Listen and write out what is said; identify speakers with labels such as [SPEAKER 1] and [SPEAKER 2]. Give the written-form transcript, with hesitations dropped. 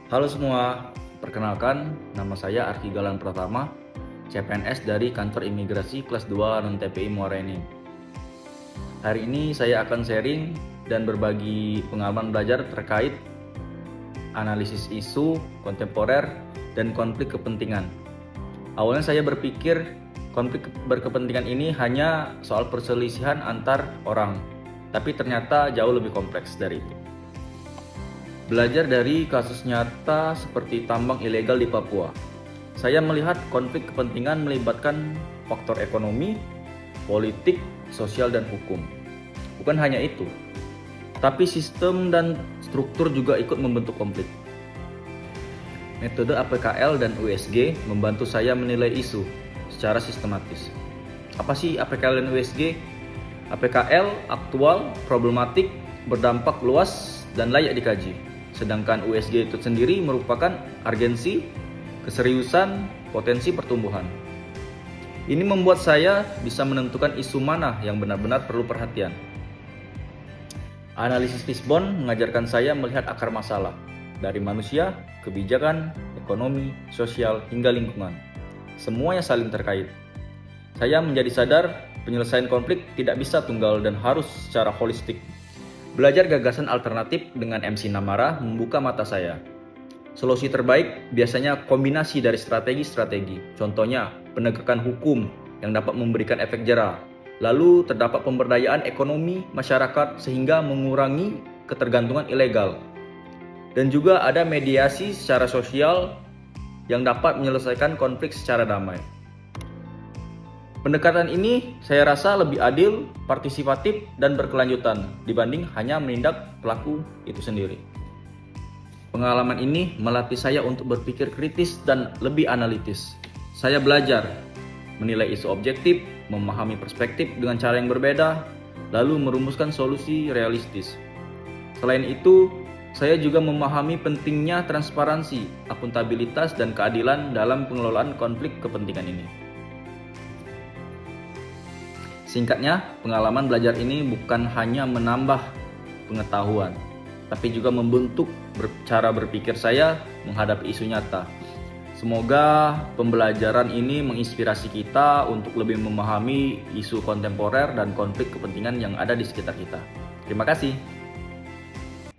[SPEAKER 1] Halo semua, perkenalkan nama saya Arki Galan Pratama, CPNS dari Kantor Imigrasi Kelas 2 Non-TPI Muara Enim. Hari ini saya akan sharing dan berbagi pengalaman belajar terkait analisis isu kontemporer dan konflik kepentingan. Awalnya saya berpikir konflik berkepentingan ini hanya soal perselisihan antar orang, tapi ternyata jauh lebih kompleks dari itu. Belajar dari kasus nyata seperti tambang ilegal di Papua, saya melihat konflik kepentingan melibatkan faktor ekonomi, politik, sosial, dan hukum. Bukan hanya itu, tapi sistem dan struktur juga ikut membentuk konflik. Metode APKL dan USG membantu saya menilai isu secara sistematis. Apa sih APKL dan USG? APKL aktual, problematik, berdampak luas, dan layak dikaji. Sedangkan USG itu sendiri merupakan urgensi, keseriusan, potensi pertumbuhan. Ini membuat saya bisa menentukan isu mana yang benar-benar perlu perhatian. Analisis Fishbone mengajarkan saya melihat akar masalah, dari manusia, kebijakan, ekonomi, sosial, hingga lingkungan. Semuanya saling terkait. Saya menjadi sadar penyelesaian konflik tidak bisa tunggal dan harus secara holistik. Belajar gagasan alternatif dengan MC Namara membuka mata saya. Solusi terbaik biasanya kombinasi dari strategi-strategi. Contohnya, penegakan hukum yang dapat memberikan efek jera. Lalu terdapat pemberdayaan ekonomi masyarakat sehingga mengurangi ketergantungan ilegal. Dan juga ada mediasi secara sosial yang dapat menyelesaikan konflik secara damai. Pendekatan ini saya rasa lebih adil, partisipatif, dan berkelanjutan dibanding hanya menindak pelaku itu sendiri. Pengalaman ini melatih saya untuk berpikir kritis dan lebih analitis. Saya belajar menilai isu objektif, memahami perspektif dengan cara yang berbeda, lalu merumuskan solusi realistis. Selain itu, saya juga memahami pentingnya transparansi, akuntabilitas, dan keadilan dalam pengelolaan konflik kepentingan ini. Singkatnya, pengalaman belajar ini bukan hanya menambah pengetahuan, tapi juga membentuk cara berpikir saya menghadapi isu nyata. Semoga pembelajaran ini menginspirasi kita untuk lebih memahami isu kontemporer dan konflik kepentingan yang ada di sekitar kita. Terima kasih.